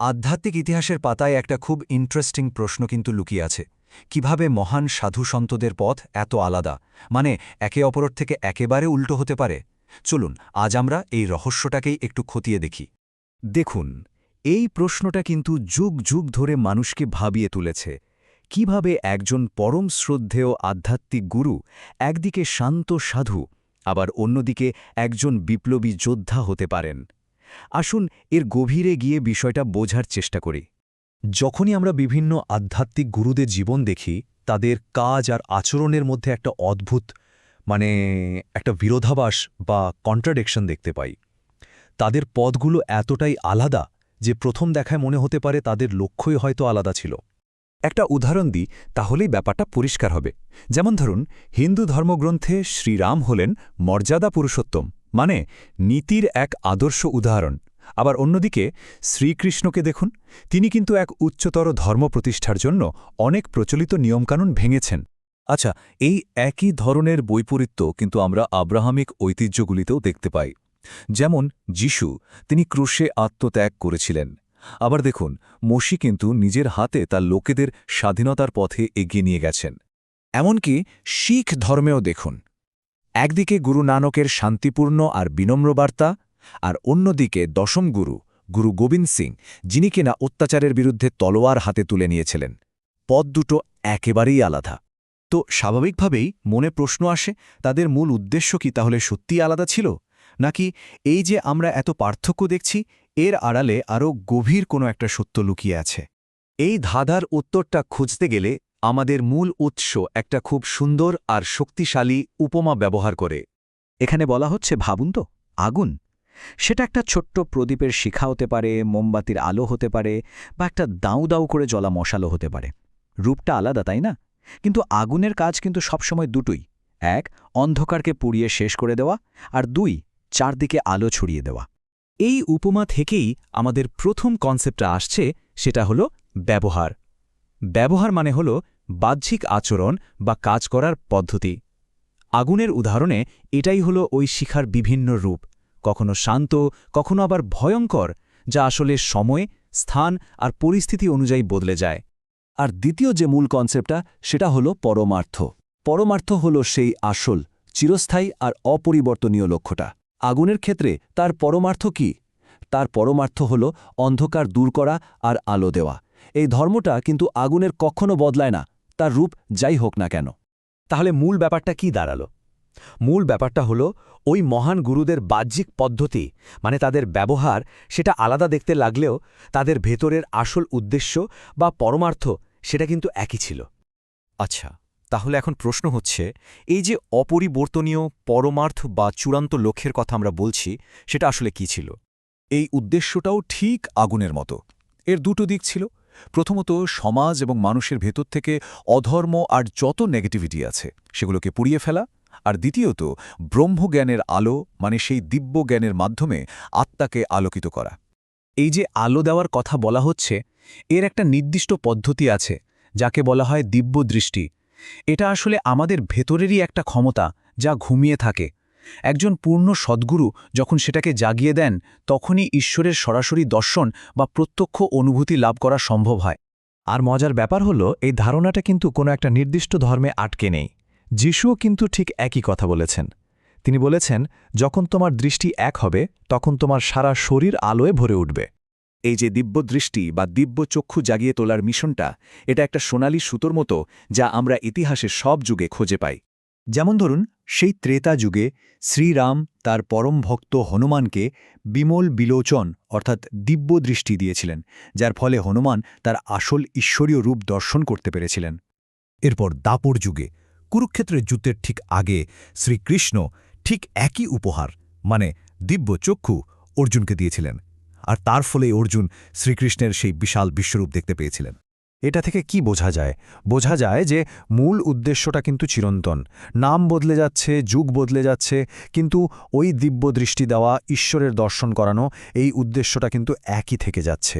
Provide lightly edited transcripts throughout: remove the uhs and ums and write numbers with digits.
আধ্যাত্মিক ইতিহাসের পাতায় একটা খুব ইন্টারেস্টিং প্রশ্ন কিন্তু লুকিয়ে আছে। কিভাবে মহান সাধু সন্তদের পথ এত আলাদা, মানে একে অপরের থেকে একেবারে উল্টো হতে পারে? চলুন আজ আমরা এই রহস্যটাকেই একটু খতিয়ে দেখি। দেখুন, এই প্রশ্নটা কিন্তু যুগ যুগ ধরে মানুষকে ভাবিয়ে তুলেছে। কিভাবে একজন পরম শ্রদ্ধেয় আধ্যাত্মিক গুরু একদিকে শান্ত সাধু, আবার অন্যদিকে একজন বিপ্লবী যোদ্ধা হতে পারেন। আসুন এর গভীরে গিয়ে বিষয়টা বোঝার চেষ্টা করি। যখনই আমরা বিভিন্ন আধ্যাত্মিক গুরুদের জীবন দেখি, তাদের কাজ আর আচরণের মধ্যে একটা অদ্ভুত একটা বিরোধাভাস বা কন্ট্রাডিকশন দেখতে পাই। তাদের পথগুলো এতটাই আলাদা যে প্রথম দেখায় মনে হতে পারে তাদের লক্ষ্যই হয়তো আলাদা ছিল। একটা উদাহরণ দিই, তাহলেই ব্যাপারটা পরিষ্কার হবে। যেমন ধরুন, হিন্দু ধর্মগ্রন্থে শ্রীরাম হলেন মর্যাদা পুরুষোত্তম, মানে নীতির এক আদর্শ উদাহরণ। আবার অন্যদিকে শ্রীকৃষ্ণকে দেখুন, তিনি কিন্তু এক উচ্চতর ধর্ম প্রতিষ্ঠার জন্য অনেক প্রচলিত নিয়মকানুন ভেঙেছেন। আচ্ছা, এই একই ধরনের বৈপরীত্য কিন্তু আমরা আব্রাহামিক ঐতিহ্যগুলিতেও দেখতে পাই। যেমন যিশু, তিনি ক্রুশে আত্মত্যাগ করেছিলেন। আবার দেখুন, মসি কিন্তু নিজের হাতে তার লোকেদের স্বাধীনতার পথে এগিয়ে নিয়ে গেছেন। এমনকি শিখ ধর্মেও দেখুন, একদিকে গুরু নানকের শান্তিপূর্ণ আর বিনম্র বার্তা, আর অন্যদিকে দশম গুরু গুরু গোবিন্দ সিং, যিনি কিনা অত্যাচারের বিরুদ্ধে তলোয়ার হাতে তুলে নিয়েছিলেন। পথ দুটো একেবারেই আলাদা। তো স্বাভাবিকভাবেই মনে প্রশ্ন আসে, তাদের মূল উদ্দেশ্য কি তাহলে সত্যিই আলাদা ছিল, নাকি এই যে আমরা এত পার্থক্য দেখছি এর আড়ালে আরও গভীর কোনো একটা সত্য লুকিয়ে আছে? এই ধাঁধার উত্তরটা খুঁজতে গেলে আমাদের মূল উৎস একটা খুব সুন্দর আর শক্তিশালী উপমা ব্যবহার করে। এখানে বলা হচ্ছে, ভাবুন তো, আগুন, সেটা একটা ছোট্ট প্রদীপের শিখা হতে পারে, মোমবাতির আলো হতে পারে, বা একটা দাউ দাউ করে জ্বলা মশালো হতে পারে। রূপটা আলাদা, তাই না? কিন্তু আগুনের কাজ কিন্তু সবসময় দুটোই। এক, অন্ধকারকে পুড়িয়ে শেষ করে দেওয়া, আর দুই, চারদিকে আলো ছড়িয়ে দেওয়া। এই উপমা থেকেই আমাদের প্রথম কনসেপ্টটা আসছে, সেটা হলো ব্যবহার। ব্যবহার মানে হল বাহ্যিক আচরণ বা কাজ করার পদ্ধতি। আগুনের উদাহরণে এটাই হলো ওই শিখার বিভিন্ন রূপ, কখনো শান্ত, কখনো আবার ভয়ঙ্কর, যা আসলে সময়, স্থান আর পরিস্থিতি অনুযায়ী বদলে যায়। আর দ্বিতীয় যে মূল কনসেপ্টটা, সেটা হলো পরমার্থ। পরমার্থ হলো সেই আসল, চিরস্থায়ী আর অপরিবর্তনীয় লক্ষ্যটা। আগুনের ক্ষেত্রে তার পরমার্থ কি? তার পরমার্থ হল অন্ধকার দূর করা আর আলো দেওয়া। এই ধর্মটা কিন্তু আগুনের কখনো বদলায় না, তার রূপ যাই হোক না কেন। তাহলে মূল ব্যাপারটা কি দাঁড়ালো? মূল ব্যাপারটা হলো ওই মহান গুরুদের বাহ্যিক পদ্ধতি, মানে তাদের ব্যবহার, সেটা আলাদা দেখতে লাগলেও তাদের ভেতরের আসল উদ্দেশ্য বা পরমার্থ সেটা কিন্তু একই ছিল। আচ্ছা, তাহলে এখন প্রশ্ন হচ্ছে, এই যে অপরিবর্তনীয় পরমার্থ বা চূড়ান্ত লক্ষ্যের কথা আমরা বলছি, সেটা আসলে কি ছিল? এই উদ্দেশ্যটাও ঠিক আগুনের মতো। এর দুটো দিক ছিল। প্রথমত, সমাজ এবং মানুষের ভেতর থেকে অধর্ম আর যত নেগেটিভিটি আছে সেগুলোকে পুড়িয়ে ফেলা। আর দ্বিতীয়ত, ব্রহ্মজ্ঞানের আলো, মানে সেই দিব্য জ্ঞানের মাধ্যমে আত্মাকে আলোকিত করা। এই যে আলো দেওয়ার কথা বলা হচ্ছে, এর একটা নির্দিষ্ট পদ্ধতি আছে, যাকে বলা হয় দিব্য দৃষ্টি। এটা আসলে আমাদের ভেতরেরই একটা ক্ষমতা, যা ঘুমিয়ে থাকে। একজন পূর্ণ সদ্গুরু যখন সেটাকে জাগিয়ে দেন, তখনই ঈশ্বরের সরাসরি দর্শন বা প্রত্যক্ষ অনুভূতি লাভ করা সম্ভব হয়। আর মজার ব্যাপার হলো, এই ধারণাটা কিন্তু কোনো একটা নির্দিষ্ট ধর্মে আটকে নেই। যিশুও কিন্তু ঠিক একই কথা বলেছেন। তিনি বলেছেন, যখন তোমার দৃষ্টি এক হবে, তখন তোমার সারা শরীর আলোয় ভরে উঠবে। এই যে দিব্য দৃষ্টি বা দিব্য চক্ষু জাগিয়ে তোলার মিশনটা, এটা একটা সোনালি সুতোর মতো, যা আমরা ইতিহাসের সব যুগে খুঁজে পাই। যেমন ধরুন, সেই ত্রেতা যুগে শ্রীরাম তার পরম ভক্ত হনুমানকে বিমল বিলোচন অর্থাৎ দিব্য দৃষ্টি দিয়েছিলেন, যার ফলে হনুমান তার আসল ঈশ্বরীয় রূপ দর্শন করতে পেরেছিলেন। এরপর দাপর যুগে, কুরুক্ষেত্রের যুদ্ধের ঠিক আগে, শ্রীকৃষ্ণ ঠিক একই উপহার, মানে দিব্য চক্ষু, অর্জুনকে দিয়েছিলেন। আর তার ফলে অর্জুন শ্রীকৃষ্ণের সেই বিশাল বিশ্বরূপ দেখতে পেয়েছিলেন। এটা থেকে কি বোঝা যায়? বোঝা যায় যে মূল উদ্দেশ্যটা কিন্তু চিরন্তন। নাম বদলে যাচ্ছে, যুগ বদলে যাচ্ছে, কিন্তু ওই দিব্য দৃষ্টি দেওয়া, ঈশ্বরের দর্শন করানো, এই উদ্দেশ্যটা কিন্তু একই থেকে যাচ্ছে।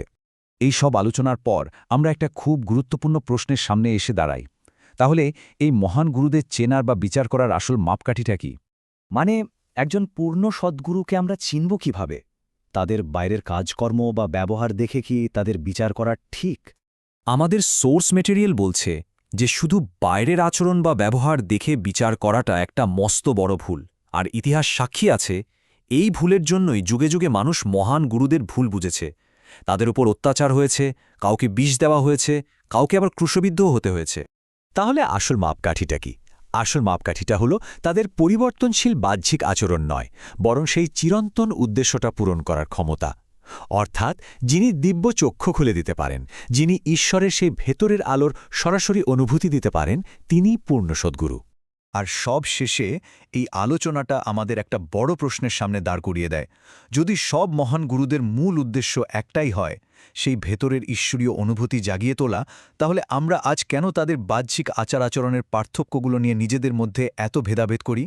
এই সব আলোচনার পর আমরা একটা খুব গুরুত্বপূর্ণ প্রশ্নের সামনে এসে দাঁড়াই। তাহলে এই মহান গুরুদের চেনার বা বিচার করার আসল মাপকাঠিটা কি? মানে একজন পূর্ণ সদ্গুরুকে আমরা চিনব কিভাবে? তাদের বাইরের কাজকর্ম বা ব্যবহার দেখে কি তাদের বিচার করা ঠিক? আমাদের সোর্স মেটেরিয়াল বলছে যে শুধু বাইরের আচরণ বা ব্যবহার দেখে বিচার করাটা একটা মস্ত বড় ভুল, আর ইতিহাস সাক্ষী আছে এই ভুলের জন্যই যুগে যুগে মানুষ মহান গুরুদের ভুল বুঝেছে। তাদের উপর অত্যাচার হয়েছে, কাউকে বিষ দেওয়া হয়েছে, কাউকে আবার ক্রুশবিদ্ধও হতে হয়েছে। তাহলে আসল মাপকাঠিটা কি? আসল মাপকাঠিটা হলো তাদের পরিবর্তনশীল বাহ্যিক আচরণ নয়, বরং সেই চিরন্তন উদ্দেশ্যটা পূরণ করার ক্ষমতা। অর্থাৎ যিনি দিব্য চক্ষু খুলে দিতে পারেন, যিনি ঈশ্বরের সেই ভেতরের আলোর সরাসরি অনুভূতি দিতে পারেন, তিনিই পূর্ণ সদ্গুরু। আর সব শেষে এই আলোচনাটা আমাদের একটা বড় প্রশ্নের সামনে দাঁড় করিয়ে দেয়। যদি সব মহান গুরুদের মূল উদ্দেশ্য একটাই হয়, সেই ভেতরের ঈশ্বরীয় অনুভূতি জাগিয়ে তোলা, তাহলে আমরা আজ কেন তাদের বাহ্যিক আচার আচরণের পার্থক্যগুলো নিয়ে নিজেদের মধ্যে এত ভেদাভেদ করি?